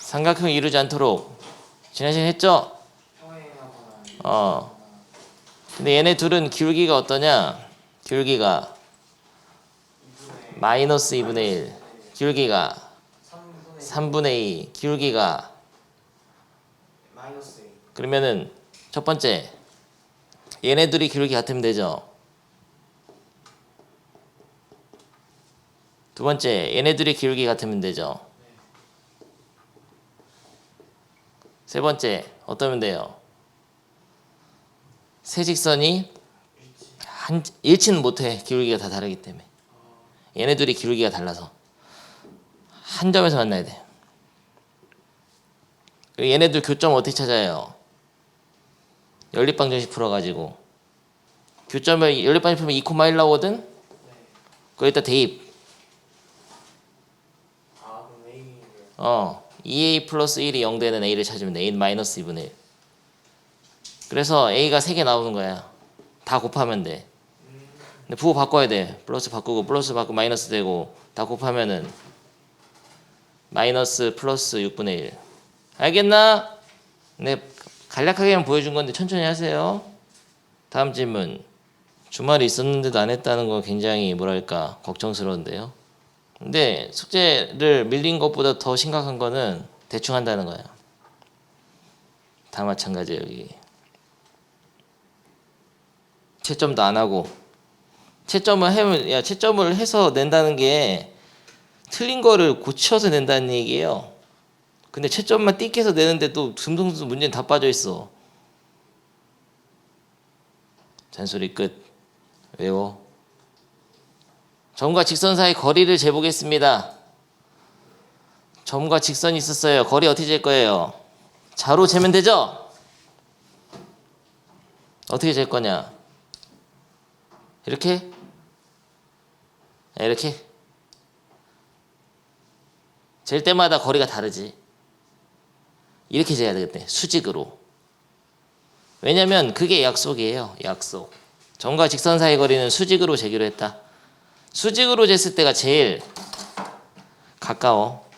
삼각형을 이루지 않도록 지난 시간에 했죠? 근데 얘네 둘은 기울기가 어떠냐? 기울기가 마이너스 2분의 1, 기울기가 3분의 2, 기울기가 그러면은 첫 번째 얘네들이 기울기 같으면 되죠. 두 번째 얘네들이 기울기 같으면 되죠. 세 번째 어떠면 돼요? 세 직선이 일치는 못해. 기울기가 다 다르기 때문에. 얘네들이 기울기가 달라서 한 점에서 만나야 돼. 얘네들 교점 어떻게 찾아요? 연립방정식 풀어가지고 교점을 연립방정식 풀면 2,1 나오거든? 거기다 대입 2a 플러스 1이 0 되는 a를 찾으면 돼. a 마이너스 2분의 1. 그래서 a가 3개 나오는 거야. 다 곱하면 돼. 근데 부호 바꿔야 돼. 플러스 바꾸고 플러스 바꾸고 마이너스 되고 다 곱하면은 마이너스 플러스 6분의 1. 알겠나? 네, 간략하게만 보여준 건데 천천히 하세요. 다음 질문. 주말이 있었는데도 안 했다는 건 굉장히 뭐랄까 걱정스러운데요. 근데 숙제를 밀린 것보다 더 심각한 거는 대충 한다는 거야. 다 마찬가지예요. 여기 채점도 안 하고 채점을 해서 낸다는 게 틀린 거를 고쳐서 낸다는 얘기예요. 근데 채점만 띡해서 내는데 또 듬성듬성 문제는 다 빠져 있어. 잔소리 끝. 외워. 점과 직선 사이 거리를 재보겠습니다. 점과 직선이 있었어요. 거리 어떻게 잴 거예요? 자로 재면 되죠? 어떻게 잴 거냐? 이렇게? 이렇게? 잴 때마다 거리가 다르지. 이렇게 재야 되겠네. 수직으로. 왜냐면 그게 약속이에요. 약속. 점과 직선 사이 거리는 수직으로 재기로 했다. 수직으로 쟀을 때가 제일 가까워.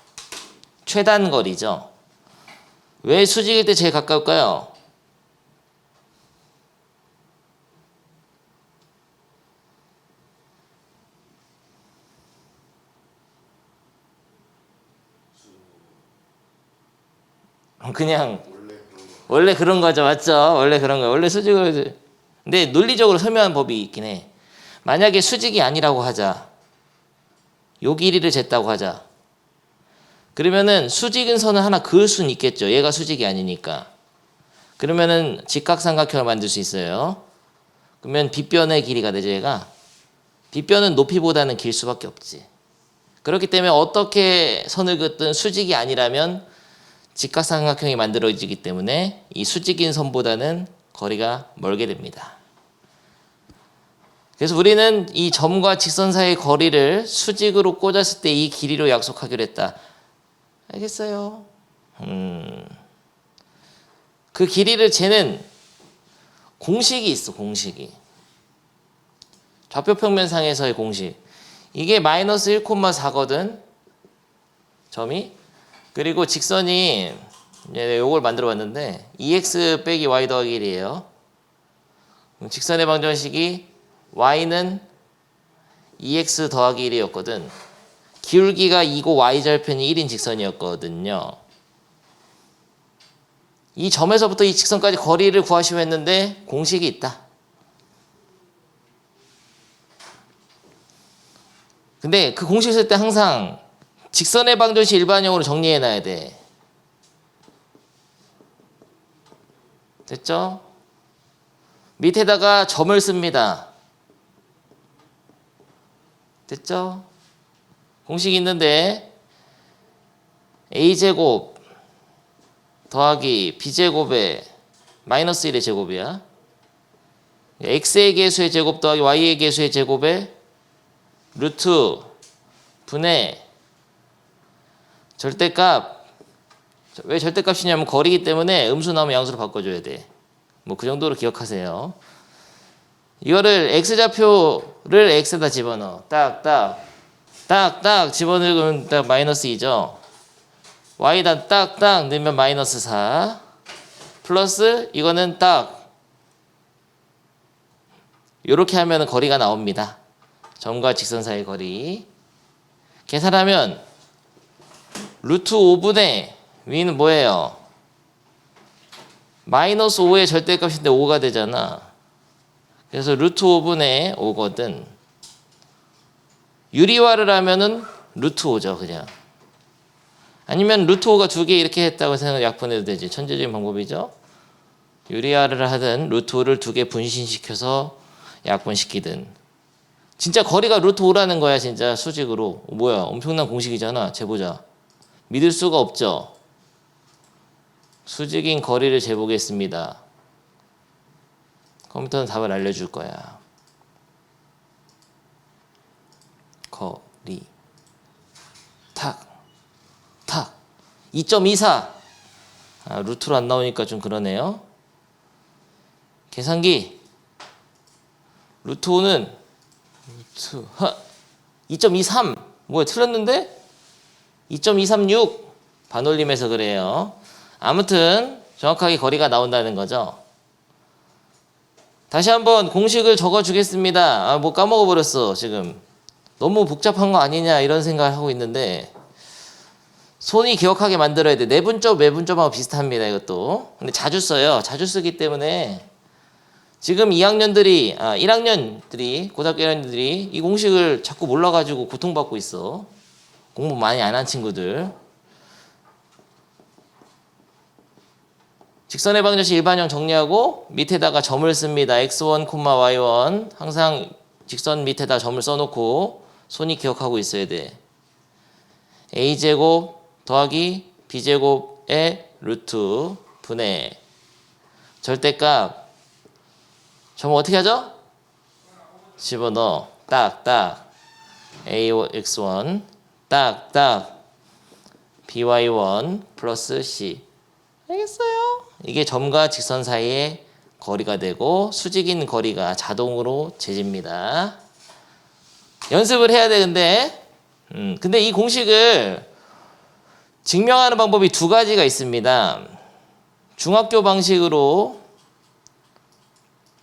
최단 거리죠. 왜 수직일 때 제일 가까울까요? 그냥 원래 그런 거죠. 맞죠? 원래 그런 거예요. 원래 수직으로. 근데 논리적으로 설명한 법이 있긴 해. 만약에 수직이 아니라고 하자. 요 길이를 쟀다고 하자. 그러면은 수직인 선을 하나 그을 수는 있겠죠. 얘가 수직이 아니니까. 그러면은 직각삼각형을 만들 수 있어요. 그러면 빗변의 길이가 되죠. 얘가. 빗변은 높이보다는 길 수밖에 없지. 그렇기 때문에 어떻게 선을 긋든 수직이 아니라면 직각삼각형이 만들어지기 때문에 이 수직인 선보다는 거리가 멀게 됩니다. 그래서 우리는 이 점과 직선 사이의 거리를 수직으로 꽂았을 때 이 길이로 약속하기로 했다. 알겠어요? 그 길이를 재는 공식이 있어. 공식이. 좌표평면상에서의 공식. 이게 마이너스 1,4거든. 점이. 그리고 직선이 요걸 만들어 봤는데 2x 빼기 y 더하기 1이에요. 직선의 방정식이 y는 2x 더하기 1이었거든. 기울기가 2고 y절편이 1인 직선이었거든요. 이 점에서부터 이 직선까지 거리를 구하시려 했는데 공식이 있다. 근데 그 공식 쓸 때 항상 직선의 방정식 일반형으로 정리해놔야 돼. 됐죠? 밑에다가 점을 씁니다. 됐죠? 공식이 있는데 a제곱 더하기 b제곱에 마이너스 1의 제곱이야. x의 개수의 제곱 더하기 y의 개수의 제곱에 루트 분의 절대값. 왜 절대값이냐면 거리이기 때문에 음수 나오면 양수로 바꿔줘야 돼. 뭐 그 정도로 기억하세요. 이거를 x좌표를 x에다 집어넣어. 딱딱 집어넣으면 딱 마이너스 2죠. y다 딱딱 넣으면 마이너스 4 플러스 이거는 딱 이렇게 하면 거리가 나옵니다. 점과 직선 사이 거리. 계산하면 루트 5분의 위는 뭐예요? 마이너스 5의 절대값인데 5가 되잖아. 그래서 루트 5분의 5거든. 유리화를 하면은 루트 5죠, 그냥. 아니면 루트 5가 두 개 이렇게 했다고 생각해 약분해도 되지. 천재적인 방법이죠. 유리화를 하든 루트 5를 두 개 분신시켜서 약분시키든. 진짜 거리가 루트 5라는 거야, 진짜 수직으로. 뭐야, 엄청난 공식이잖아. 재보자. 믿을 수가 없죠. 수직인 거리를 재보겠습니다. 컴퓨터는 답을 알려줄 거야. 거리 탁 2.24 루트로 안 나오니까 좀 그러네요. 계산기 루트 5는 루트 2.23 뭐야 틀렸는데? 2.236 반올림해서 그래요. 아무튼 정확하게 거리가 나온다는 거죠. 다시 한번 공식을 적어주겠습니다. 뭐 까먹어버렸어 지금. 너무 복잡한 거 아니냐 이런 생각을 하고 있는데 손이 기억하게 만들어야 돼. 내분점 외분점하고 비슷합니다 이것도. 근데 자주 써요. 자주 쓰기 때문에 지금 1학년들이 고등학교 1학년들이 이 공식을 자꾸 몰라가지고 고통받고 있어. 공부 많이 안 한 친구들. 직선의 방정식 일반형 정리하고 밑에다가 점을 씁니다. x1, y1 항상 직선 밑에다 점을 써놓고 손이 기억하고 있어야 돼. a제곱 더하기 b제곱의 루트 분의 절대값 점을 어떻게 하죠? 집어넣어. 딱딱 ax1 딱딱 by1 플러스 c. 알겠어요? 이게 점과 직선 사이의 거리가 되고 수직인 거리가 자동으로 재집니다. 연습을 해야 돼 근데. 근데 이 공식을 증명하는 방법이 두 가지가 있습니다. 중학교 방식으로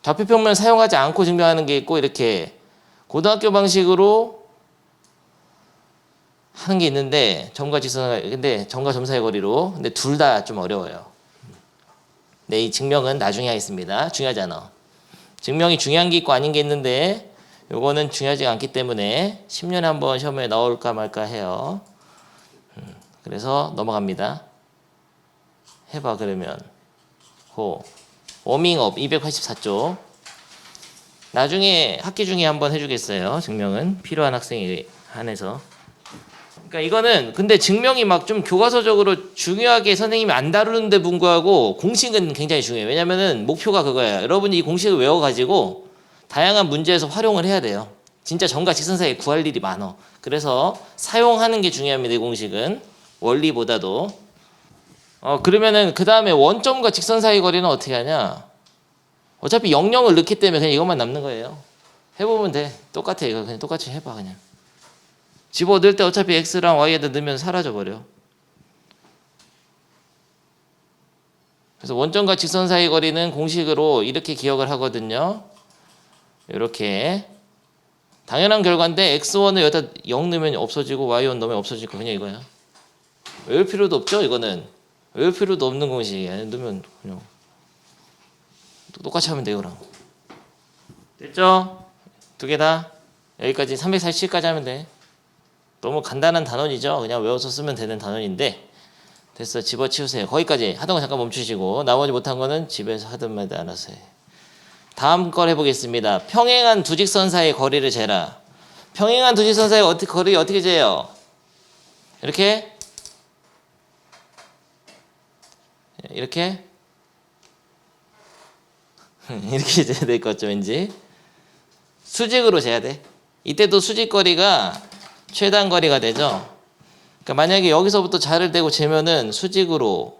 좌표평면을 사용하지 않고 증명하는 게 있고 이렇게 고등학교 방식으로 하는 게 있는데 점과 직선 근데 점과 점 사이 거리로. 근데 둘 다 좀 어려워요. 네, 이 증명은 나중에 하겠습니다. 중요하지 않아. 증명이 중요한 게 있고 아닌 게 있는데 요거는 중요하지 않기 때문에 10년에 한번 시험에 나올까 말까 해요. 그래서 넘어갑니다. 해봐 그러면. 워밍업 284쪽. 나중에 학기 중에 한번 해주겠어요. 증명은 필요한 학생에 한해서. 그러니까 이거는 근데 증명이 막 좀 교과서적으로 중요하게 선생님이 안 다루는데 불구하고 공식은 굉장히 중요해요. 왜냐면은 목표가 그거예요. 여러분이 이 공식을 외워가지고 다양한 문제에서 활용을 해야 돼요. 진짜 점과 직선 사이에 구할 일이 많어. 그래서 사용하는 게 중요합니다. 이 공식은 원리보다도. 그러면은 그 다음에 원점과 직선 사이 거리는 어떻게 하냐? 어차피 00을 넣기 때문에 그냥 이것만 남는 거예요. 해보면 돼. 똑같아 이거. 그냥 똑같이 해봐 그냥. 집어 넣을 때 어차피 x랑 y에다 넣으면 사라져 버려. 그래서 원점과 직선 사이 거리는 공식으로 이렇게 기억을 하거든요. 이렇게 당연한 결과인데 x1을 여기다 0 넣으면 없어지고 y1 넣으면 없어지고 그냥 이거야. 외울 필요도 없죠 이거는. 외울 필요도 없는 공식이야. 넣으면 그냥 똑같이 하면 돼요 그럼. 됐죠? 두 개 다 여기까지 347까지 하면 돼. 너무 간단한 단원이죠. 그냥 외워서 쓰면 되는 단원인데 됐어. 집어치우세요. 거기까지 하던 거 잠깐 멈추시고 나머지 못한 거는 집에서 하든 말든 알아서 해. 다음 걸 해보겠습니다. 평행한 두 직선 사이의 거리를 재라. 평행한 두 직선 사이의 거리 어떻게 재요? 이렇게 이렇게 이렇게 재야 될 것 같죠 왠지. 수직으로 재야 돼. 이때도 수직 거리가 최단 거리가 되죠. 그러니까 만약에 여기서부터 자를 대고 재면은 수직으로,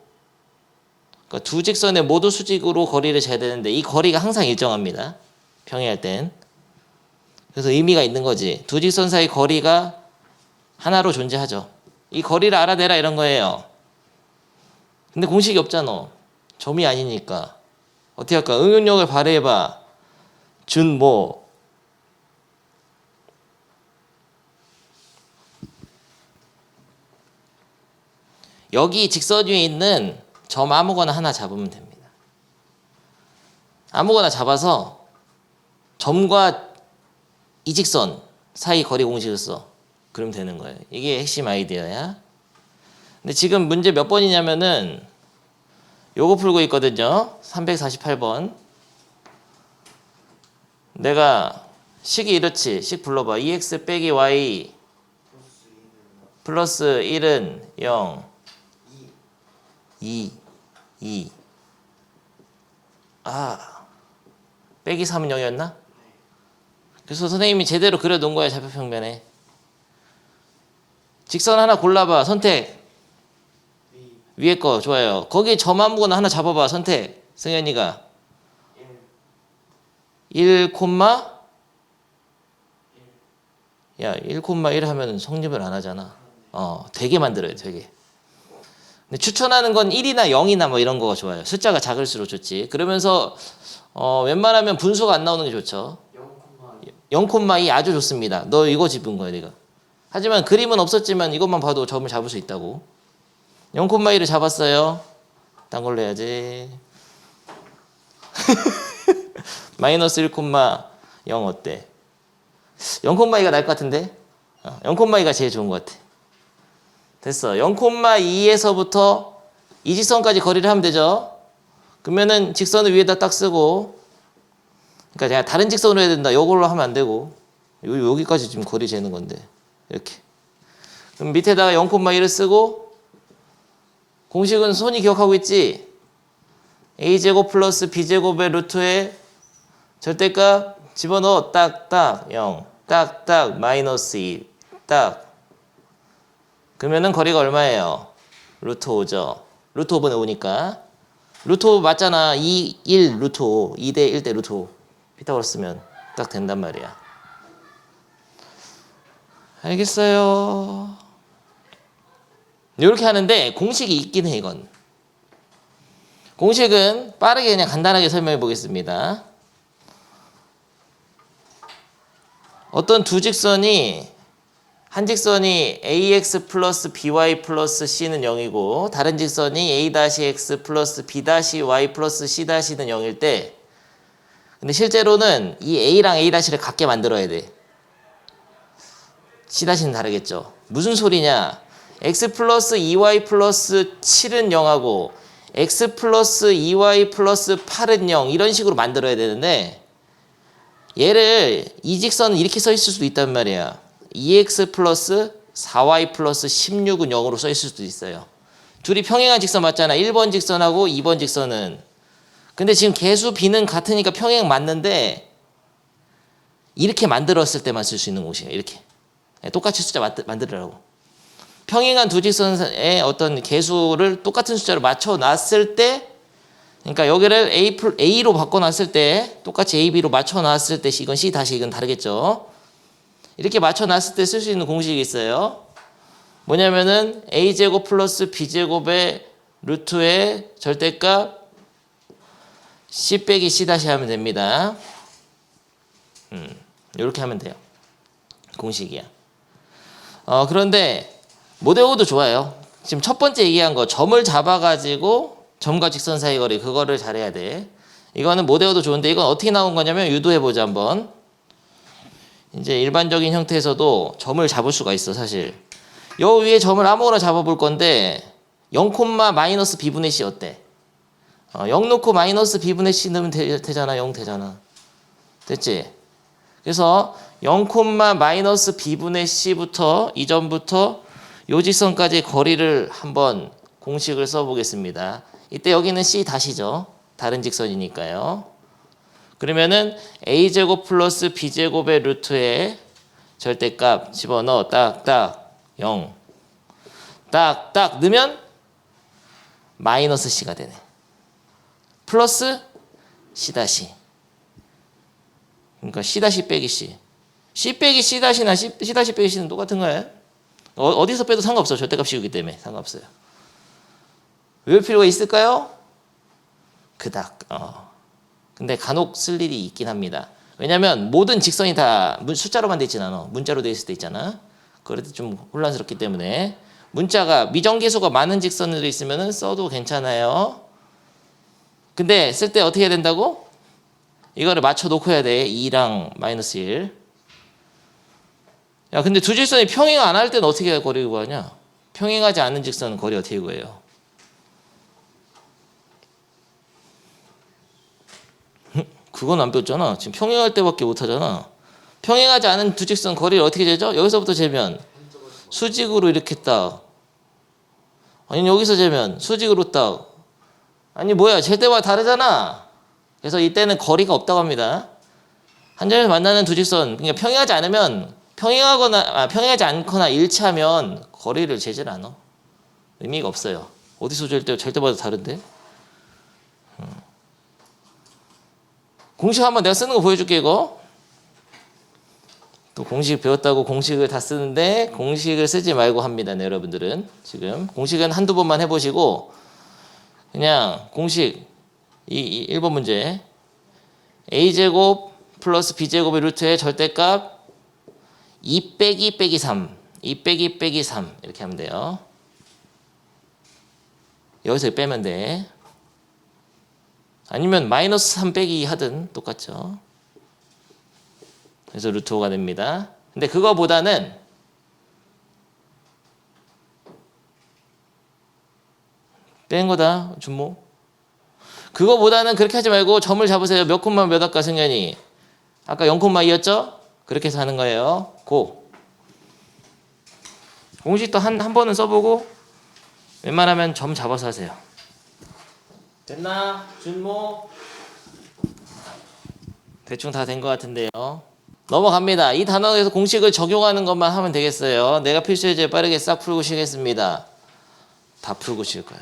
그러니까 두 직선에 모두 수직으로 거리를 재야 되는데 이 거리가 항상 일정합니다. 평행할 땐. 그래서 의미가 있는 거지. 두 직선 사이 거리가 하나로 존재하죠. 이 거리를 알아내라 이런 거예요. 근데 공식이 없잖아. 점이 아니니까. 어떻게 할까? 응용력을 발휘해봐. 준 뭐. 여기 직선 위에 있는 점 아무거나 하나 잡으면 됩니다. 아무거나 잡아서 점과 이 직선 사이 거리 공식을 써. 그러면 되는 거예요. 이게 핵심 아이디어야. 근데 지금 문제 몇 번이냐면은 요거 풀고 있거든요. 348번. 내가 식이 이렇지. 식 불러봐. 2x 빼기 y 플러스 1은 0 2 빼기 3은 0이었나? 그래서 선생님이 제대로 그려놓은 거야. 좌표평면에. 직선 하나 골라봐. 선택. 위에 거 좋아요. 거기에 점 아무거나 하나 잡아봐. 선택. 승현이가 1, 야 1,1 하면 성립을 안 하잖아. 되게 만들어요. 되게. 근데 추천하는 건 1이나 0이나 뭐 이런 거가 좋아요. 숫자가 작을수록 좋지. 그러면서 웬만하면 분수가 안 나오는 게 좋죠. 0,2 아주 좋습니다. 너 이거 집은 거야 네가. 하지만 그림은 없었지만 이것만 봐도 점을 잡을 수 있다고. 0,1을 잡았어요. 딴 걸로 해야지. 마이너스 1,0 어때? 0,2가 나을 것 같은데? 0,2가 제일 좋은 것 같아. 됐어. 0,2에서부터 이 직선까지 거리를 하면 되죠. 그러면은 직선을 위에다 딱 쓰고, 그러니까 그냥 다른 직선으로 해야 된다. 이걸로 하면 안 되고, 여기까지 지금 거리 재는 건데 이렇게. 그럼 밑에다가 0,1을 쓰고, 공식은 손이 기억하고 있지. a제곱 플러스 b제곱의 루트에 절대값 집어넣어. 딱딱 0, 딱딱 마이너스 2, 딱. 그러면은 거리가 얼마예요? 루트 5죠. 루트 5분의 5니까. 루트 5 맞잖아. 2, 1, 루트 5. 2대 1대 루트 5. 피타고라스 쓰면 딱 된단 말이야. 알겠어요. 이렇게 하는데 공식이 있긴 해 이건. 공식은 빠르게 그냥 간단하게 설명해 보겠습니다. 어떤 두 직선이 한 직선이 ax 플러스 by 플러스 c는 0이고 다른 직선이 a-x 플러스 b-y 플러스 c-는 0일 때 근데 실제로는 이 a랑 a-를 같게 만들어야 돼. c-는 다르겠죠. 무슨 소리냐. x 플러스 2y 플러스 7은 0하고 x 플러스 2y 플러스 8은 0 이런 식으로 만들어야 되는데 얘를 이 직선은 이렇게 써 있을 수도 있단 말이야. 2x 플러스 4y 플러스 16은 0으로 써 있을 수도 있어요. 둘이 평행한 직선 맞잖아. 1번 직선하고 2번 직선은. 근데 지금 개수 b는 같으니까 평행 맞는데 이렇게 만들었을 때만 쓸 수 있는 공식이야. 이렇게. 똑같이 숫자 만들으라고. 평행한 두 직선의 어떤 개수를 똑같은 숫자로 맞춰놨을 때 그러니까 여기를 A로 바꿔놨을 때 똑같이 A, B로 맞춰놨을 때 이건 C 다시 이건 다르겠죠. 이렇게 맞춰놨을 때 쓸 수 있는 공식이 있어요. 뭐냐면은 A제곱 플러스 B제곱의 루트의 절대값 C 빼기 C 다시 하면 됩니다. 이렇게 하면 돼요. 공식이야. 그런데 못 외워도 좋아요. 지금 첫 번째 얘기한 거 점을 잡아가지고 점과 직선 사이 거리 그거를 잘해야 돼. 이거는 못 외워도 좋은데 이건 어떻게 나온 거냐면 유도해보자 한번. 이제 일반적인 형태에서도 점을 잡을 수가 있어 사실. 요 위에 점을 아무거나 잡아볼 건데 0, 마이너스 b분의 c 어때? 0 놓고 마이너스 b분의 c 넣으면 되잖아. 0 되잖아. 됐지? 그래서 0, 마이너스 b분의 c부터 이 점부터 요 직선까지 거리를 한번 공식을 써보겠습니다. 이때 여기는 c 다시죠. 다른 직선이니까요. 그러면은 a제곱 플러스 b제곱의 루트에 절대값 집어넣어. 딱딱 0. 딱딱 넣으면 마이너스 c가 되네. 플러스 c 다시. 그러니까 c 다시 빼기 c. c 빼기 c 다시나 c 다시 빼기 c는 똑같은 거예요. 어디서 빼도 상관없어. 절대값 씌우기 때문에 상관없어요. 외울 필요가 있을까요? 그닥. 근데 간혹 쓸 일이 있긴 합니다. 왜냐면 모든 직선이 다 숫자로만 돼 있진 않아. 문자로 돼 있을 때 있잖아. 그럴 때 좀 혼란스럽기 때문에 문자가 미정계수가 많은 직선으로 있으면 써도 괜찮아요. 근데 쓸 때 어떻게 해야 된다고? 이거를 맞춰 놓고 해야 돼. 2랑 마이너스 1. 야, 근데 두 직선이 평행 안 할 때는 어떻게 거리 구하냐? 평행하지 않은 직선은 거리 어떻게 구해요? 그건 안 배웠잖아. 지금 평행할 때밖에 못 하잖아. 평행하지 않은 두 직선 거리를 어떻게 재죠? 여기서부터 재면 수직으로 이렇게 딱. 아니 여기서 재면 수직으로 딱. 아니 뭐야, 재 때마다 다르잖아. 그래서 이때는 거리가 없다고 합니다. 한 점에서 만나는 두 직선, 그러니까 평행하지 않으면 평행하지 않거나 일치하면 거리를 재질 않아. 의미가 없어요. 어디서 잴 때마다 다른데? 공식 한번 내가 쓰는 거 보여줄게. 이거 또 공식 배웠다고 공식을 다 쓰는데 공식을 쓰지 말고 합니다. 네, 여러분들은 지금 공식은 한두 번만 해보시고 그냥 공식 이 1번 문제 a제곱 플러스 b제곱의 루트의 절대값 2 빼기 빼기 3 2 빼기 빼기 3 이렇게 하면 돼요. 여기서 빼면 돼. 아니면 마이너스 3 빼기 하든 똑같죠. 그래서 루트 5가 됩니다. 근데 그거보다는 뺀 거다 준모. 그거보다는 그렇게 하지 말고 점을 잡으세요. 몇 콤마 몇 할까 승현이? 아까 0,2였죠? 그렇게 해서 하는 거예요. 고. 공식도 한 번은 써보고 웬만하면 점 잡아서 하세요. 됐나? 준모? 대충 다 된 것 같은데요. 넘어갑니다. 이 단원에서 공식을 적용하는 것만 하면 되겠어요. 내가 필수예제 빠르게 싹 풀고 쉬겠습니다. 다 풀고 쉴 거야.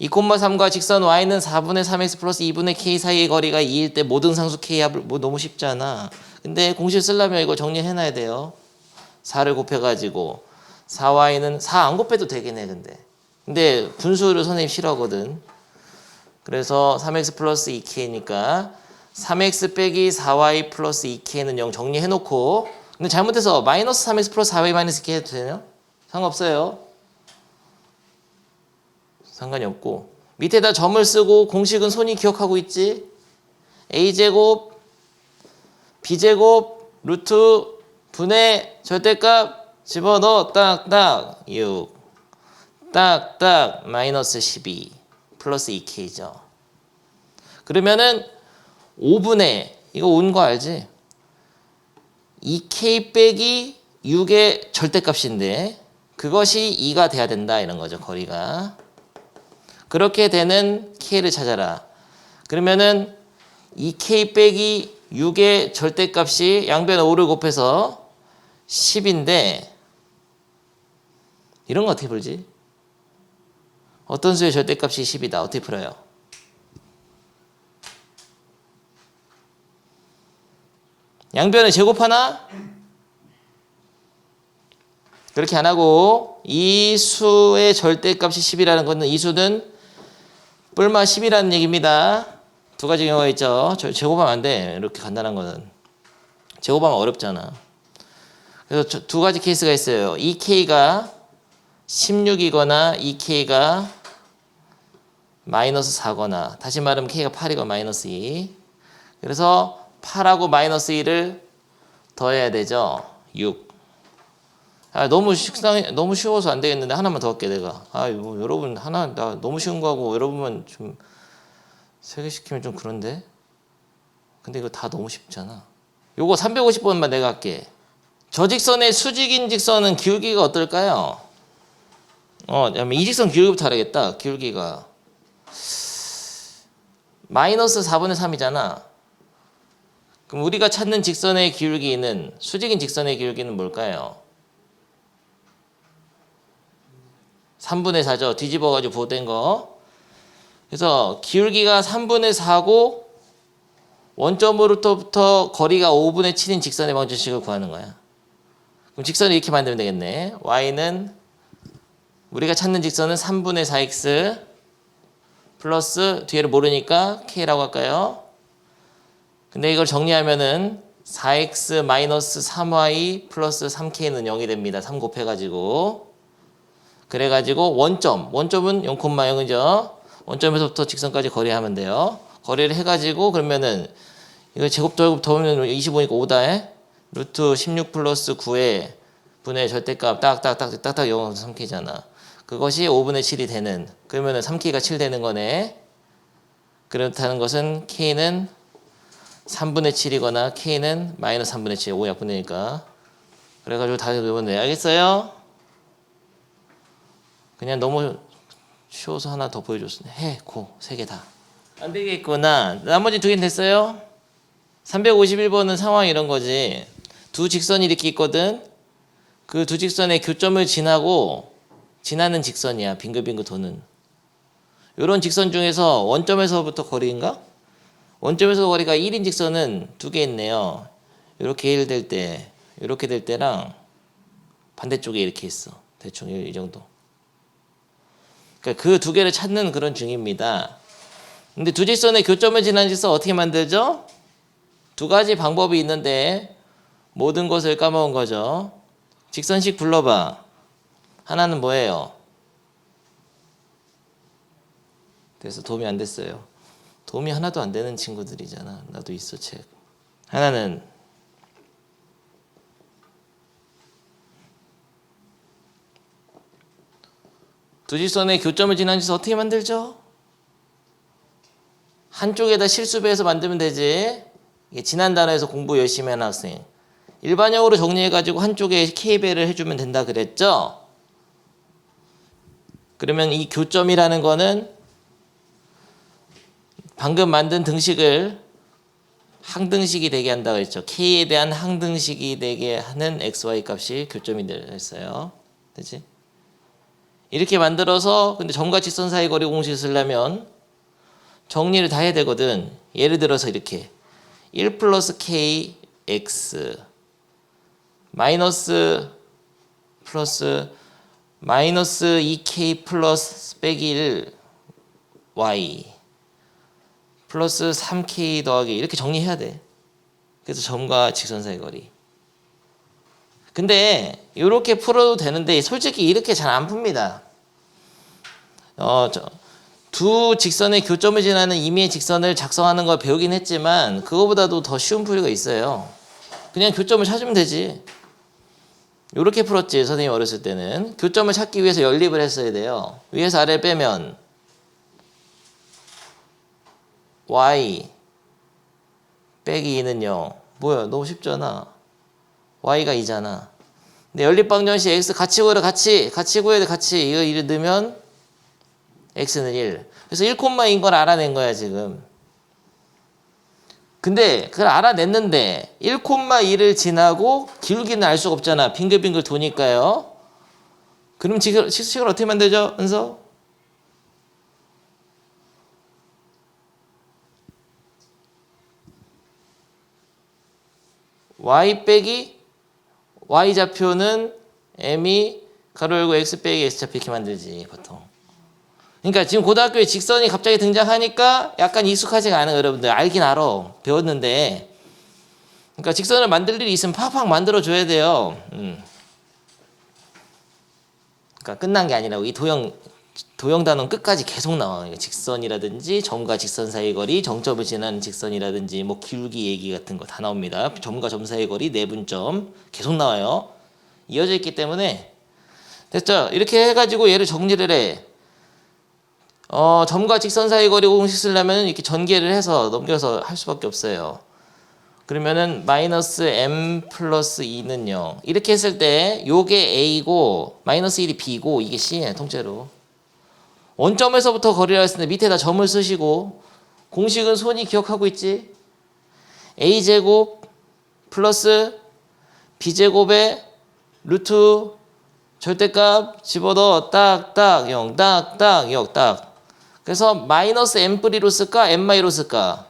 2,3과 직선 y는 4분의 3x 플러스 2분의 k 사이의 거리가 2일 때 모든 상수 k 합을 뭐 너무 쉽잖아. 근데 공식 쓰려면 이거 정리해놔야 돼요. 4를 곱해가지고 4y는 4 안 곱해도 되긴 해. 근데 분수를 선생님 싫어하거든. 그래서 3x 플러스 2k니까 3x 빼기 4y 플러스 2k는 0 정리해놓고, 근데 잘못해서 마이너스 3x 플러스 4y 마이너스 2k 해도 되나요? 상관없어요. 상관이 없고 밑에다 점을 쓰고 공식은 손이 기억하고 있지. a제곱 b제곱 루트 분의 절대값 집어넣어 딱딱 6 딱딱 마이너스 12 플러스 2k죠. 그러면은 5분의 이거 온 거 알지? 2k 빼기 6의 절대값인데 그것이 2가 돼야 된다 이런 거죠. 거리가. 그렇게 되는 k를 찾아라. 그러면은 2k 빼기 6의 절대값이 양변에 5를 곱해서 10인데 이런 거 어떻게 풀지? 어떤 수의 절대값이 10이다. 어떻게 풀어요? 양변을 제곱하나? 그렇게 안 하고 이 수의 절대값이 10이라는 것은 이 수는 뿔마 10이라는 얘기입니다. 두 가지 경우가 있죠. 제곱하면 안 돼. 이렇게 간단한 거는. 제곱하면 어렵잖아. 그래서 두 가지 케이스가 있어요. 2k가 16이거나 2k가 마이너스 4거나 다시 말하면 k가 8이거나 마이너스 2. 그래서 8하고 마이너스 2를 더해야 되죠. 6. 너무 쉬워서 안 되겠는데 하나만 더 할게 내가. 뭐 여러분 하나 나 너무 쉬운 거 하고 여러분만 좀 세 개 시키면 좀 그런데. 근데 이거 다 너무 쉽잖아. 요거 350번만 내가 할게. 저직선의 수직인 직선은 기울기가 어떨까요? 이 직선 기울기부터 알아야겠다. 기울기가 마이너스 4분의 3이잖아. 그럼 우리가 찾는 직선의 기울기는 수직인 직선의 기울기는 뭘까요? 3분의 4죠. 뒤집어가지고 부호된 거. 그래서 기울기가 3분의 4고 원점으로부터 거리가 5분의 7인 직선의 방정식을 구하는 거야. 그럼 직선을 이렇게 만들면 되겠네. y는 우리가 찾는 직선은 3분의 4x 플러스 뒤에를 모르니까 k라고 할까요? 근데 이걸 정리하면은 4x 마이너스 3y 플러스 3k는 0이 됩니다. 3 곱해가지고. 그래가지고 원점은 0,0이죠. 원점에서부터 직선까지 거리하면 돼요. 거리를 해가지고 그러면은 이거 제곱 더하면 25니까 5다. 루트 16 플러스 9의 분의 절대값 딱딱 0에서 3k잖아. 그것이 5분의 7이 되는. 그러면은 3k가 7 되는 거네. 그렇다는 것은 k는 3분의 7이거나 k는 마이너스 3분의 7. 5 약분되니까. 그래가지고 다 넣으면 돼. 알겠어요? 그냥 너무 쉬워서 하나 더 보여줬어. 고. 3개 다. 안 되겠구나. 나머지 2개는 됐어요? 351번은 상황 이런 거지. 두 직선이 이렇게 있거든. 그 두 직선의 교점을 지나는 직선이야. 빙글빙글 도는. 이런 직선 중에서 원점에서부터 거리인가? 원점에서 거리가 1인 직선은 2개 있네요. 이렇게 1 될 때, 이렇게 될 때랑 반대쪽에 이렇게 있어. 대충 이 정도. 그러니까 그 2개를 찾는 그런 중입니다. 근데 두 직선의 교점을 지나는 직선 어떻게 만들죠? 2가지 방법이 있는데 모든 것을 까먹은 거죠. 직선식 불러봐. 하나는 뭐예요? 그래서 도움이 안 됐어요. 도움이 하나도 안 되는 친구들이잖아. 나도 있어 책. 하나는 두 직선의 교점을 지나는 직선 어떻게 만들죠? 한쪽에다 실수배해서 만들면 되지. 이게 지난 단어에서 공부 열심히 하는 학생. 일반형으로 정리해가지고 한쪽에 K배를 해주면 된다 그랬죠? 그러면 이 교점이라는 거는 방금 만든 등식을 항등식이 되게 한다고 했죠. K에 대한 항등식이 되게 하는 XY 값이 교점이 됐어요. 그치? 이렇게 만들어서 근데 점과 직선 사이 거리 공식을 쓰려면 정리를 다 해야 되거든. 예를 들어서 이렇게 1 플러스 KX 마이너스 플러스 마이너스 2K 플러스 빼기 1 Y 플러스 3K 더하기 이렇게 정리해야 돼. 그래서 점과 직선 사이 거리. 근데 이렇게 풀어도 되는데 솔직히 이렇게 잘 안 풉니다. 두 직선의 교점을 지나는 임의의 직선을 작성하는 걸 배우긴 했지만 그거보다도 더 쉬운 풀이가 있어요. 그냥 교점을 찾으면 되지. 이렇게 풀었지 선생님 어렸을 때는. 교점을 찾기 위해서 연립을 했어야 돼요. 위에서 아래 빼면 y 빼기 2는 0. 뭐야 너무 쉽잖아. y가 2잖아. 근데 연립방정식 x 같이 구해라. 같이 구해야 돼. 같이 이거 1을 넣으면 x는 1. 그래서 1,2인 걸 알아낸 거야 지금. 근데 그걸 알아냈는데 1,2를 지나고 기울기는 알 수가 없잖아. 빙글빙글 도니까요. 그럼 식을 어떻게 만들죠? 은서? y 빼기 y 좌표는 m이 가로 열고 x 빼기 x 좌표 이렇게 만들지 보통. 그러니까 지금 고등학교에 직선이 갑자기 등장하니까 약간 익숙하지가 않아요. 여러분들 알긴 알아. 배웠는데. 그러니까 직선을 만들 일이 있으면 팍팍 만들어줘야 돼요. 그러니까 끝난 게 아니라고. 이 도형 단어는 끝까지 계속 나와. 직선이라든지 점과 직선 사이 거리, 정점을 지나는 직선이라든지 뭐 기울기 얘기 같은 거 다 나옵니다. 점과 점 사이 거리, 내분점 계속 나와요. 이어져 있기 때문에 됐죠? 이렇게 해가지고 얘를 정리를 해. 점과 직선 사이 거리 공식 쓰려면 이렇게 전개를 해서 넘겨서 할 수밖에 없어요. 그러면은 마이너스 m 플러스 2는 0. 이렇게 했을 때 요게 a고 마이너스 1이 b고 이게 c예요. 통째로. 원점에서부터 거리라 했을 때 밑에다 점을 쓰시고 공식은 손이 기억하고 있지. a제곱 플러스 b제곱에 루트 절대값 집어넣어 딱딱 0 딱딱 0 딱. 그래서 마이너스 m뿌리로 쓸까 m마이로 쓸까?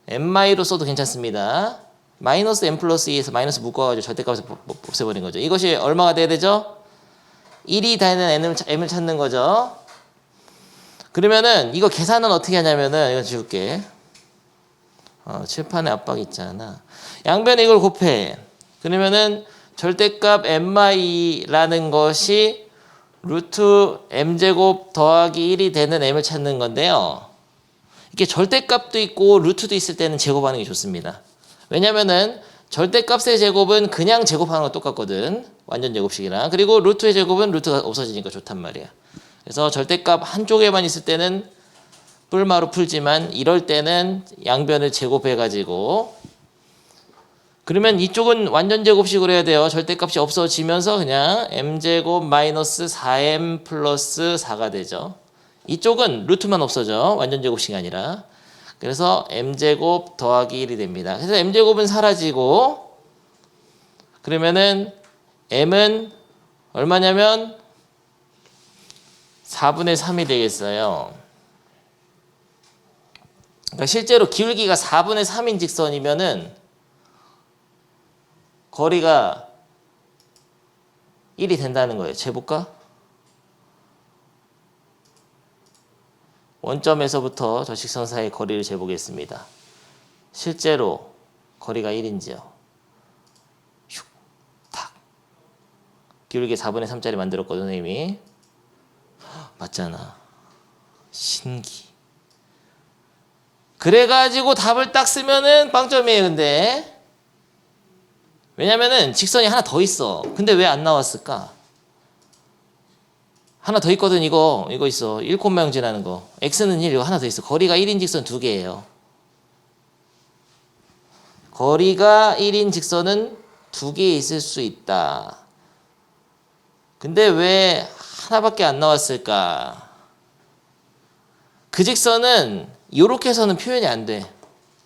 m마이로 써도 괜찮습니다. 마이너스 m 플러스 2에서 마이너스 묶어가지고 절대값을 없애버린 거죠. 이것이 얼마가 돼야 되죠? 1이 되는 m을 찾는 거죠. 그러면은 이거 계산은 어떻게 하냐면은 이거 지울게. 칠판에 압박 있잖아. 양변에 이걸 곱해. 그러면은 절대값 mi라는 것이 루트 m제곱 더하기 1이 되는 m을 찾는 건데요. 이게 절대값도 있고 루트도 있을 때는 제곱하는 게 좋습니다. 왜냐면은 절대값의 제곱은 그냥 제곱하는 거 똑같거든. 완전 제곱식이랑. 그리고 루트의 제곱은 루트가 없어지니까 좋단 말이야. 그래서 절대값 한쪽에만 있을 때는 뿔마로 풀지만 이럴 때는 양변을 제곱해가지고 그러면 이쪽은 완전 제곱식으로 해야 돼요. 절대값이 없어지면서 그냥 m제곱 마이너스 4m 플러스 4가 되죠. 이쪽은 루트만 없어져. 완전 제곱식이 아니라. 그래서 m제곱 더하기 1이 됩니다. 그래서 m제곱은 사라지고 그러면은 m은 얼마냐면 4분의 3이 되겠어요. 그러니까 실제로 기울기가 4분의 3인 직선이면은 거리가 1이 된다는 거예요. 재볼까? 원점에서부터 저 직선 사이의 거리를 재보겠습니다. 실제로 거리가 1인지요. 슉, 탁. 기울기 4분의 3짜리 만들었거든, 이미. 맞잖아. 신기. 그래가지고 답을 딱 쓰면은 빵점이에요, 근데. 왜냐면은 직선이 하나 더 있어. 근데 왜 안 나왔을까? 하나 더 있거든. 이거 있어. 1콤마 0 지나는 거. x는 1, 이거 하나 더 있어. 거리가 1인 직선 2개예요. 거리가 1인 직선은 2개 있을 수 있다. 근데 왜 하나밖에 안 나왔을까? 그 직선은 이렇게 해서는 표현이 안 돼.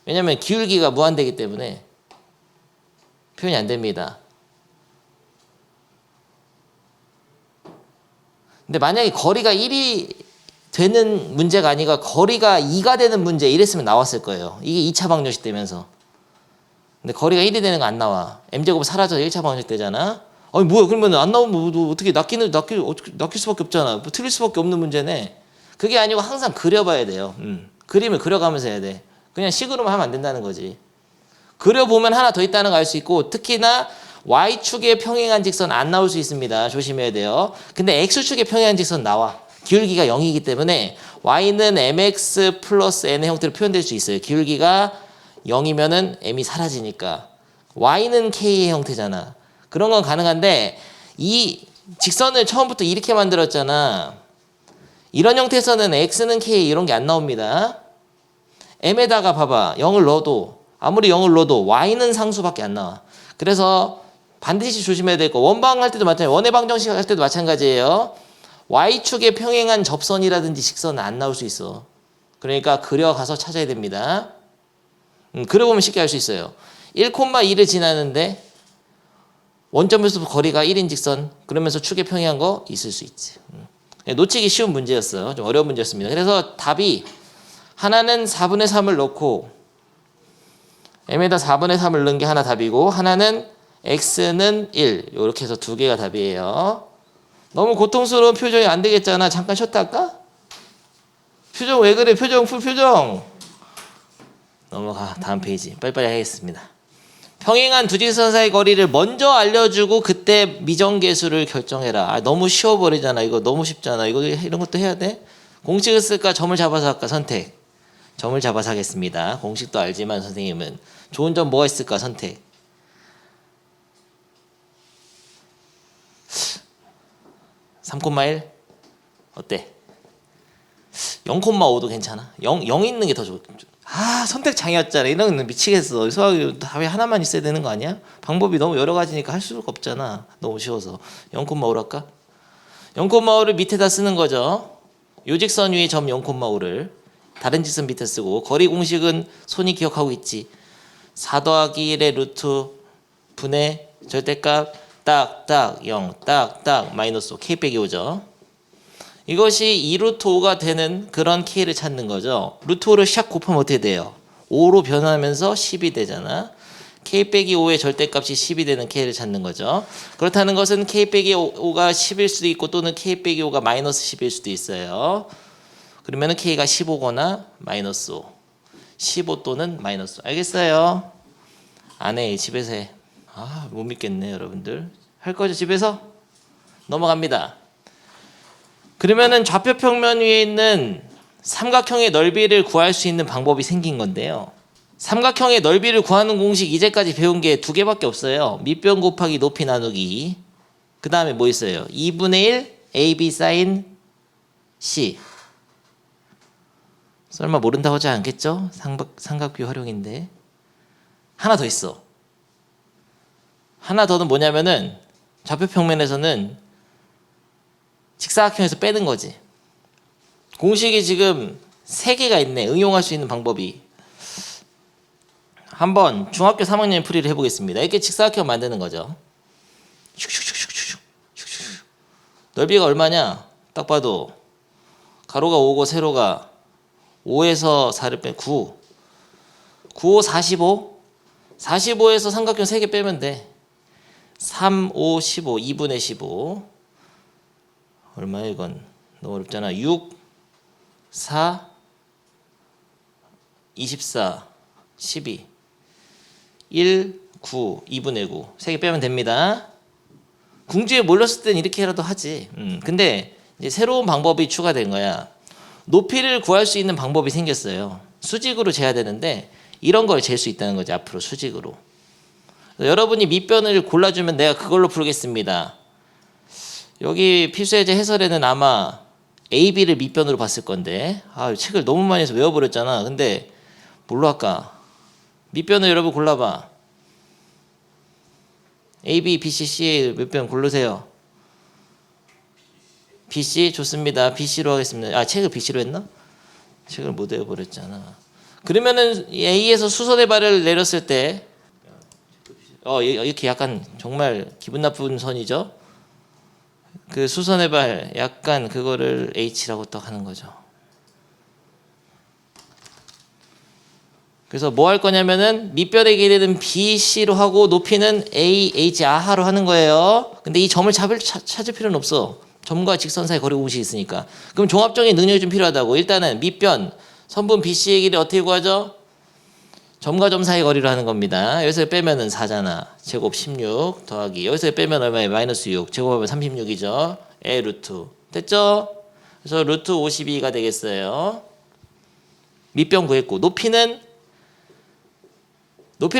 왜냐면 기울기가 무한대이기 때문에 표현이 안 됩니다. 근데 만약에 거리가 1이 되는 문제가 아니라 거리가 2가 되는 문제 이랬으면 나왔을 거예요. 이게 2차 방정식 되면서. 근데 거리가 1이 되는 거 안 나와. m제곱 사라져서 1차 방정식 되잖아. 아니 뭐야 그러면 안 나오면 뭐 어떻게 낚일 수밖에 없잖아. 뭐 틀릴 수밖에 없는 문제네. 그게 아니고 항상 그려봐야 돼요. 그림을 그려가면서 해야 돼. 그냥 식으로만 하면 안 된다는 거지. 그려보면 하나 더 있다는 거 알 수 있고 특히나 Y축의 평행한 직선 안 나올 수 있습니다. 조심해야 돼요. 근데 X축의 평행한 직선 나와. 기울기가 0이기 때문에 Y는 mx 플러스 n의 형태로 표현될 수 있어요. 기울기가 0이면은 m이 사라지니까. Y는 k의 형태잖아. 그런 건 가능한데 이 직선을 처음부터 이렇게 만들었잖아. 이런 형태에서는 x는 k 이런 게 안 나옵니다. m에다가 봐봐. 0을 넣어도 아무리 0을 넣어도 y는 상수밖에 안 나와. 그래서 반드시 조심해야 될 거. 원방 할 때도 마찬가지예요. 원의 방정식 할 때도 마찬가지예요. y축에 평행한 접선이라든지 직선은 안 나올 수 있어. 그러니까 그려가서 찾아야 됩니다. 그려보면 쉽게 알 수 있어요. 1,2를 지나는데 원점에서 거리가 1인 직선 그러면서 축에 평행한 거 있을 수 있지. 놓치기 쉬운 문제였어요. 좀 어려운 문제였습니다. 그래서 답이 하나는 4분의 3을 넣고 m에다 4분의 3을 넣은 게 하나 답이고 하나는 x는 1 이렇게 해서 두 개가 답이에요. 너무 고통스러운 표정이 안 되겠잖아. 잠깐 쉬었다 할까? 표정 왜 그래? 표정 풀 표정. 넘어가. 다음 페이지. 빨리빨리 하겠습니다. 평행한 두 직선 사이 거리를 먼저 알려주고 그때 미정계수를 결정해라. 너무 쉬워버리잖아. 이거 너무 쉽잖아. 이런 것도 해야 돼? 공식을 쓸까? 점을 잡아서 할까? 선택. 점을 잡아서 하겠습니다. 공식도 알지만 선생님은 좋은 점 뭐가 있을까? 선택. 3,1 어때? 0,5도 괜찮아. 0 있는 게 더 좋아. 선택 장애였잖아. 이런 건 미치겠어. 수학이 답이 하나만 있어야 되는 거 아니야? 방법이 너무 여러 가지니까 할 수가 없잖아. 너무 쉬워서. 0,5로 할까? 0,5를 밑에다 쓰는 거죠. 요직선 위에 점 0,5를 다른 직선 밑에 쓰고 거리 공식은 손이 기억하고 있지. 4 더하기 1의 루트 분의 절대값 딱딱 0 딱딱 마이너스 5 k 빼기 5죠. 이것이 2루트 5가 되는 그런 k를 찾는 거죠. 루트 5를 샥 곱하면 어떻게 돼요? 5로 변하면서 10이 되잖아. k 빼기 5의 절대값이 10이 되는 k를 찾는 거죠. 그렇다는 것은 k 빼기 5가 10일 수도 있고 또는 k 빼기 5가 마이너스 10일 수도 있어요. 그러면은 k가 15거나 마이너스 5, 15 또는 마이너스 5. 알겠어요? 안 해, 집에서 해. 아, 못 믿겠네 여러분들. 할 거죠 집에서? 넘어갑니다. 그러면은 좌표 평면 위에 있는 삼각형의 넓이를 구할 수 있는 방법이 생긴 건데요. 삼각형의 넓이를 구하는 공식 이제까지 배운 게 두 개밖에 없어요. 밑변 곱하기 높이 나누기. 그 다음에 뭐 있어요? 2분의 1 AB 사인 C. 설마 모른다고 하지 않겠죠? 삼각비 활용인데. 하나 더 있어. 하나 더는 뭐냐면은 좌표 평면에서는 직사각형에서 빼는 거지. 공식이 지금 3개가 있네. 응용할 수 있는 방법이. 한번 중학교 3학년 풀이를 해보겠습니다. 이렇게 직사각형 만드는 거죠. 넓이가 얼마냐? 딱 봐도 가로가 5고 세로가 5에서 4를 빼 9. 9, 5, 45. 45에서 삼각형 3개 빼면 돼. 3, 5, 15. 2분의 15. 얼마야 이건? 너무 어렵잖아. 6, 4, 24, 12. 1, 9, 2분의 9. 3개 빼면 됩니다. 궁지에 몰렸을 땐 이렇게라도 하지. 근데 이제 새로운 방법이 추가된 거야. 높이를 구할 수 있는 방법이 생겼어요. 수직으로 재야 되는데 이런 걸 잴 수 있다는 거지. 앞으로 수직으로. 여러분이 밑변을 골라주면 내가 그걸로 풀겠습니다. 여기 필수예제 해설에는 아마 A, B를 밑변으로 봤을 건데 책을 너무 많이 해서 외워버렸잖아. 근데 뭘로 할까? 밑변을 여러분 골라봐. A, B, B, C, C의 밑변 고르세요. B, C 좋습니다. B, C로 하겠습니다. 책을 B, C로 했나? 책을 못 외워버렸잖아. 그러면은 A에서 수선의 발을 내렸을 때 이렇게 약간 정말 기분 나쁜 선이죠. 그 수선의 발 약간 그거를 H라고 딱 하는 거죠. 그래서 뭐 할 거냐면은 밑변의 길이는 BC로 하고 높이는 AH 아하로 하는 거예요. 근데 이 점을 찾을 필요는 없어. 점과 직선 사이 거리 공식이 있으니까. 그럼 종합적인 능력이 좀 필요하다고. 일단은 밑변 선분 BC의 길이 어떻게 구하죠? 점과 점 사이 거리로 하는 겁니다. 여기서 빼면은 4잖아. 제곱 16 더하기 여기서 빼면 얼마예요? 마이너스 6. 제곱하면 36이죠. A 루트. 됐죠? 그래서 루트 52가 되겠어요. 밑변 구했고 높이를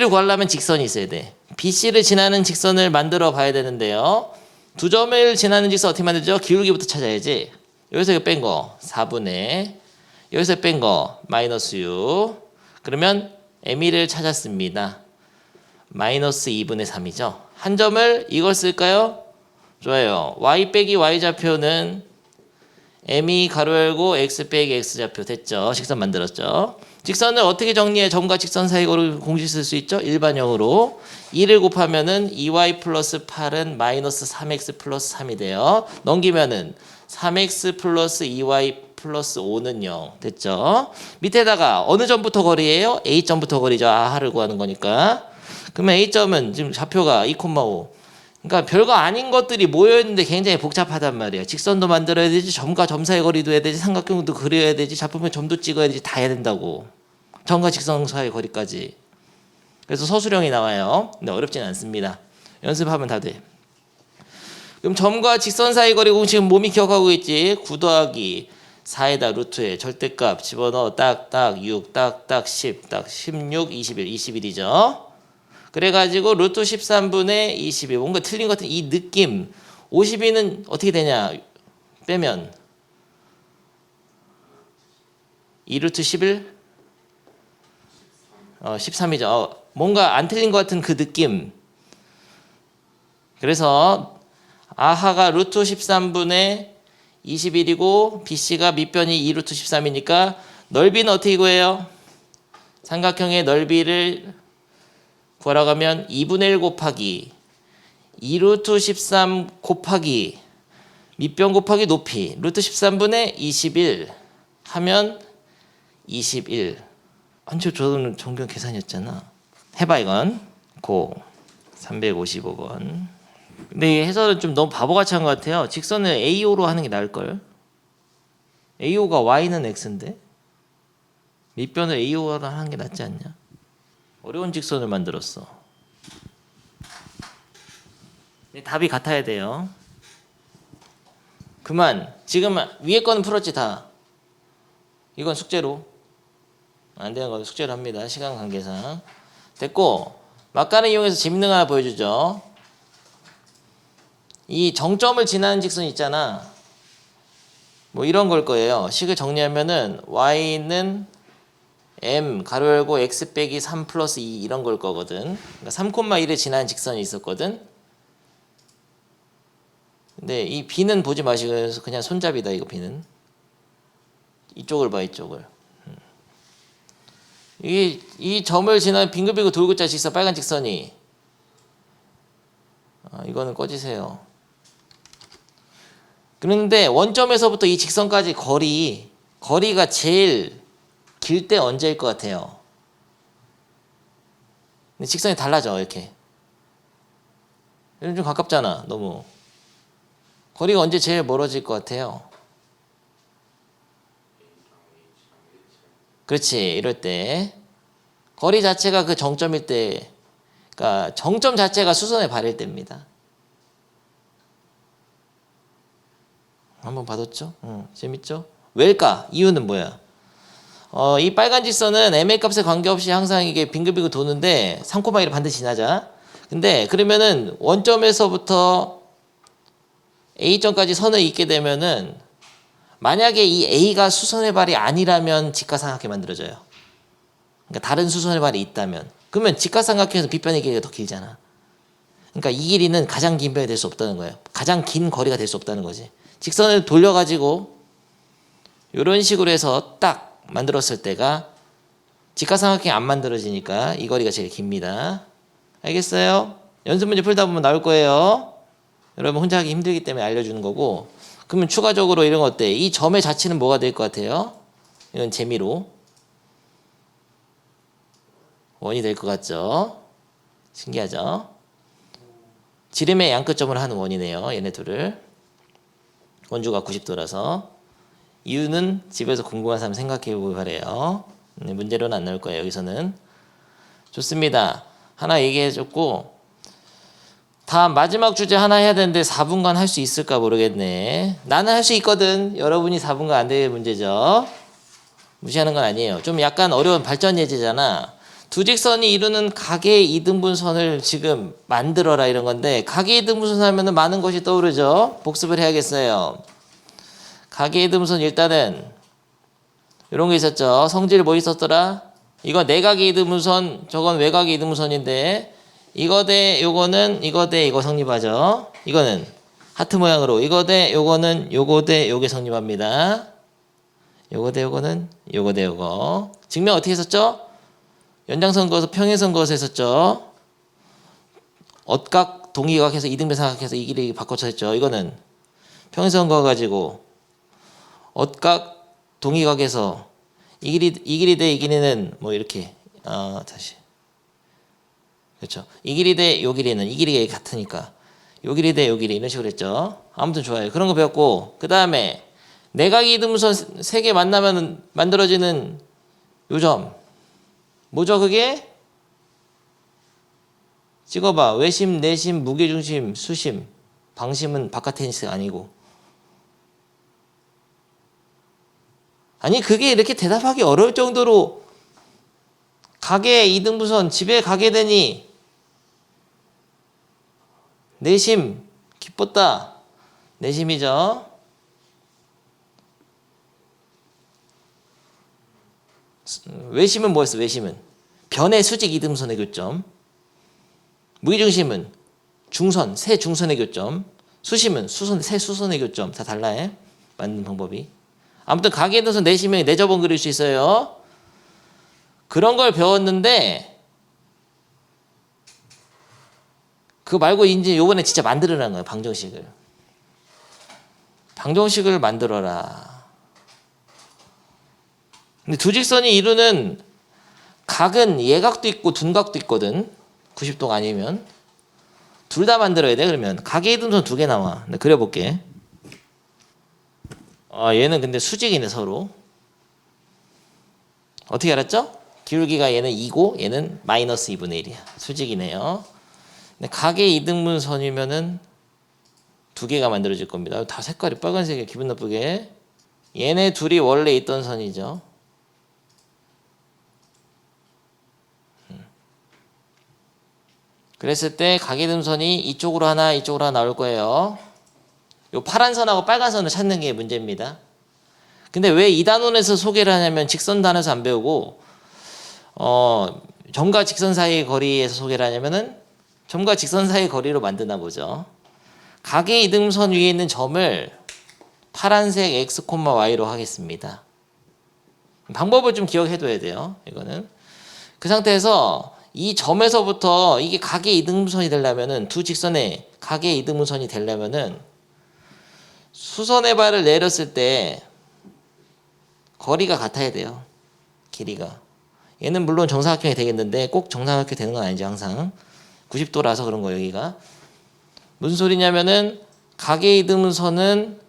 구하려면 직선이 있어야 돼. BC를 지나는 직선을 만들어 봐야 되는데요. 두 점을 지나는 직선 어떻게 만들죠? 기울기부터 찾아야지. 여기서 이거 뺀 거 4분의 여기서 뺀 거 마이너스 6. 그러면 ME를 찾았습니다. 마이너스 2분의 3이죠. 한 점을 이걸 쓸까요? 좋아요. Y 빼기 Y 좌표는 ME 가로 열고 X 빼기 X 좌표 됐죠. 직선 만들었죠. 직선을 어떻게 정리해? 점과 직선 사이 거리 공식 쓸 수 있죠. 일반형으로 2를 곱하면은 2y 플러스 8은 마이너스 3x 플러스 3이 돼요. 넘기면은 3x 플러스 2y 플러스 5는 0 됐죠. 밑에다가 어느 점부터 거리예요? A점부터 거리죠. 아하를 구하는 거니까. 그러면 A점은 지금 좌표가 2,5. 그러니까 별거 아닌 것들이 모여있는데 굉장히 복잡하단 말이야. 직선도 만들어야 되지, 점과 점 사이 거리도 해야 되지, 삼각형도 그려야 되지, 좌표면 점도 찍어야 되지, 다 해야 된다고. 점과 직선 사이 거리까지. 그래서 서술형이 나와요. 근데 어렵진 않습니다. 연습하면 다 돼. 그럼 점과 직선 사이 거리 공식은 몸이 기억하고 있지. 9 더하기 4에다 루트에 절대값 집어넣어 딱딱 6 딱딱 10 딱 16 21 21이죠. 그래가지고 루트 13분의 22 뭔가 틀린 것 같은 이 느낌. 52는 어떻게 되냐 빼면 2루트 11 13이죠. 뭔가 안 틀린 것 같은 그 느낌. 그래서 아하가 루트 13분의 21이고 BC가 밑변이 2루트 13이니까 넓이는 어떻게 구해요? 삼각형의 넓이를 구하라고 하면 2분의 1 곱하기 2루트 13 곱하기 밑변 곱하기 높이 루트 13분의 21 하면 21. 완전 저는 정경 계산이었잖아. 해봐 이건. 고 355번. 근데 이 해설은 좀 너무 바보같이 한 것 같아요. 직선을 AO로 하는 게 나을걸. AO가 Y는 X인데 밑변을 AO로 하는 게 낫지 않냐. 어려운 직선을 만들었어. 답이 같아야 돼요. 그만. 지금 위에 거는 풀었지 다. 이건 숙제로. 안 되는 거 숙제로 합니다. 시간 관계상. 됐고 막간을 이용해서 재밌는 거 하나 보여주죠. 이 정점을 지나는 직선 있잖아. 뭐 이런 걸 거예요. 식을 정리하면은 y는 m 가로 열고 x 빼기 3 플러스 2 이런 걸 거거든. 그러니까 3,1에 지나는 직선이 있었거든. 근데 이 b는 보지 마시고 그냥 손잡이다 이거 b는. 이쪽을 봐 이쪽을. 이 점을 지나는 빙글빙글 돌고자 직선 빨간 직선이 이거는 꺼지세요. 그런데 원점에서부터 이 직선까지 거리가 제일 길 때 언제일 것 같아요? 근데 직선이 달라져 이렇게. 이런 좀 가깝잖아 너무. 거리가 언제 제일 멀어질 것 같아요? 그렇지 이럴 때 거리 자체가 그 정점일 때, 그러니까 정점 자체가 수선의 발일 때입니다. 한번 봐뒀죠? 재밌죠? 왜일까? 이유는 뭐야? 이 빨간 직선은 m의 값에 관계없이 항상 이게 빙글빙글 도는데 3,1을 반드시 지나자. 근데 그러면은 원점에서부터 A점까지 선을 잇게 되면은 만약에 이 A가 수선의 발이 아니라면 직각삼각형이 만들어져요. 그러니까 다른 수선의 발이 있다면 그러면 직각삼각형에서 빗변의 길이가 더 길잖아. 그러니까 이 길이는 가장 긴 변이 될 수 없다는 거예요. 가장 긴 거리가 될 수 없다는 거지. 직선을 돌려가지고 이런 식으로 해서 딱 만들었을 때가 직각삼각형이 안 만들어지니까 이 거리가 제일 깁니다. 알겠어요? 연습 문제 풀다 보면 나올 거예요. 여러분 혼자 하기 힘들기 때문에 알려주는 거고. 그러면 추가적으로 이런 거 어때? 이 점의 자체는 뭐가 될 것 같아요? 이건 재미로 원이 될 것 같죠? 신기하죠? 지름의 양끝점을 하는 원이네요. 얘네 둘을. 원주가 90도라서. 이유는 집에서 궁금한 사람 생각해 보길 바래요. 문제로는 안 나올 거예요. 여기서는. 좋습니다. 하나 얘기해 줬고 다음 마지막 주제 하나 해야 되는데 4분간 할 수 있을까 모르겠네. 나는 할 수 있거든. 여러분이 4분간 안 될 문제죠. 무시하는 건 아니에요. 좀 약간 어려운 발전 예제잖아. 두 직선이 이루는 각의 이등분선을 지금 만들어라 이런 건데 각의 이등분선 하면은 많은 것이 떠오르죠. 복습을 해야겠어요. 각의 이등분선 일단은 이런 게 있었죠. 성질 뭐 있었더라? 이거 내각의 이등분선, 저건 외각의 이등분선인데 이거 대 요거는 이거 대 이거 성립하죠. 이거는 하트 모양으로 이거 대 요거는 요거 대 요게 성립합니다. 요거 대 요거는 요거 대 요거. 증명 어떻게 했었죠? 연장선 그어서 평행선 그어서 했었죠. 엇각 동의각 해서 이등변 삼각해서 이 길이 바꿔서 했죠. 이거는 평행선 그어가지고 엇각 동의각에서 이 길이 대 이 길이는 뭐 이렇게 다시 그렇죠. 이 길이 대 요 길이는 이 길이가 같으니까 요 길이 대 요 길이 이런 식으로 했죠. 아무튼 좋아요. 그런 거 배웠고 그 다음에 내각이 이등분선 3개 만나면 만들어지는 요점 뭐죠 그게? 찍어봐. 외심, 내심, 무게중심, 수심. 방심은 바깥 테니스 아니고. 아니 그게 이렇게 대답하기 어려울 정도로 가게 이등분선 집에 가게 되니 내심 기뻤다. 내심이죠. 외심은 뭐였어? 외심은 변의 수직 이등분선의 교점. 무게중심은 중선, 세 중선의 교점. 수심은 세 수선의 교점. 다 달라요. 만드는 방법이. 아무튼 가게 이등분선 내심이 내접원 그릴 수 있어요. 그런 걸 배웠는데 그거 말고 이제 요번에 진짜 만들으라는 거예요. 방정식을. 방정식을 만들어라. 근데 두 직선이 이루는 각은 예각도 있고 둔각도 있거든. 90도가 아니면 둘 다 만들어야 돼. 그러면 각의 이등분 2개 나와. 네, 그려볼게. 얘는 근데 수직이네 서로. 어떻게 알았죠? 기울기가 얘는 2고 얘는 마이너스 2분의 1이야. 수직이네요. 근데 각의 이등분선이면은 2개가 만들어질 겁니다. 다 색깔이 빨간색이야. 기분 나쁘게. 얘네 둘이 원래 있던 선이죠. 그랬을 때 각이등분선이 이쪽으로 하나 이쪽으로 하나 나올 거예요. 요 파란 선하고 빨간 선을 찾는 게 문제입니다. 근데 왜 이 단원에서 소개를 하냐면 직선 단원에서 안 배우고 점과 직선 사이의 거리에서 소개를 하냐면은 점과 직선 사이의 거리로 만드나 보죠. 각의 이등분선 위에 있는 점을 파란색 x, y로 하겠습니다. 방법을 좀 기억해둬야 돼요. 이거는 그 상태에서 이 점에서부터 이게 각의 이등분선이 되려면은 두 직선의 각의 이등분선이 되려면은 수선의 발을 내렸을 때 거리가 같아야 돼요. 길이가. 얘는 물론 정사각형이 되겠는데 꼭 정사각형이 되는 건 아니죠. 항상 90도라서 그런 거예요. 여기가 무슨 소리냐면은 각의 이등분선은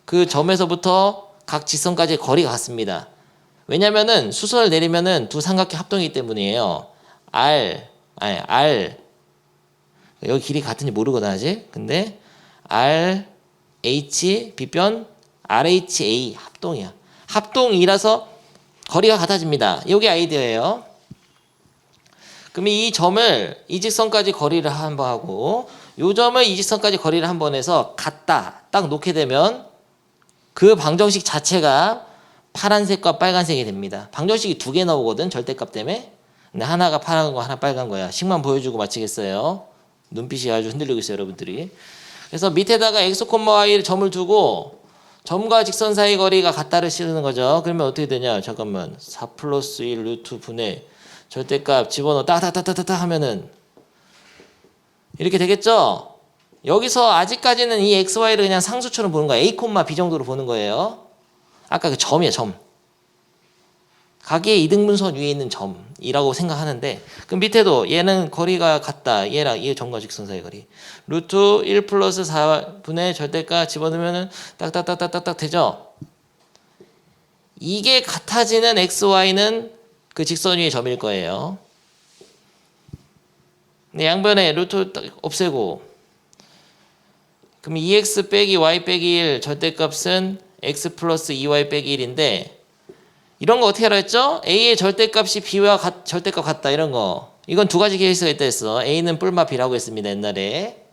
그 점에서부터 각 직선까지의 거리가 같습니다. 왜냐면은 수선을 내리면은 두 삼각형 합동이기 때문이에요. R 여기 길이 같은지 모르거든 아직. 근데 R H B변 RHA 합동이야. 합동이라서 거리가 같아집니다. 이게 아이디어예요. 그럼 이 점을 이 직선까지 거리를 한 번 하고 이 점을 이 직선까지 거리를 한 번 해서 같다 딱 놓게 되면 그 방정식 자체가 파란색과 빨간색이 됩니다. 방정식이 2개 나오거든 절대값 때문에. 근데 하나가 파란 거 하나 빨간 거야. 식만 보여주고 마치겠어요. 눈빛이 아주 흔들리고 있어요 여러분들이. 그래서 밑에다가 x, y를 점을 두고 점과 직선 사이 거리가 같다를 씌우는 거죠. 그러면 어떻게 되냐? 잠깐만. 4 플러스 1 루트 분의 절대값 집어넣어 따다다다다다 하면은 이렇게 되겠죠? 여기서 아직까지는 이 x, y를 그냥 상수처럼 보는 거야. a, b 정도로 보는 거예요. 아까 그 점이야 점. 각의 이등분선 위에 있는 점이라고 생각하는데 그럼 밑에도 얘는 거리가 같다. 얘랑 이 점과 직선 사이 거리. 루트 1 플러스 4분의 절대값 집어넣으면 딱딱딱딱딱 되죠. 이게 같아지는 x, y는 그 직선 위의 점일 거예요. 근데 양변에 루트 없애고 그럼 2x 빼기 y 빼기 1 절대값은 x 플러스 2y 빼기 1인데 이런 거 어떻게 알았죠? A의 절대값이 B와 절대값 같다 이런 거. 이건 두 가지 케이스가 있다 했어. A는 뿔마 B라고 했습니다 옛날에.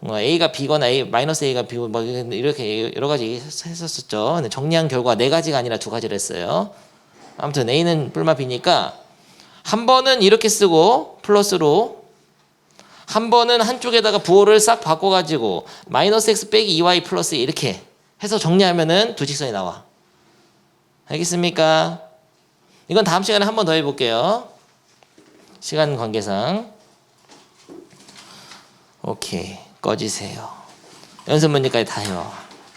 A가 B거나 마이너스 A가 B고 뭐 이렇게 여러 가지 했었었죠. 근데 정리한 결과 4가지가 아니라 2가지를 했어요. 아무튼 A는 뿔마 B니까 한 번은 이렇게 쓰고 플러스로 한 번은 한쪽에다가 부호를 싹 바꿔가지고 마이너스 x 빼기 2y 플러스 이렇게 해서 정리하면은 두 직선이 나와. 알겠습니까? 이건 다음 시간에 한 번 더 해볼게요. 시간 관계상. 오케이. 꺼지세요. 연습 문제까지 다 해요.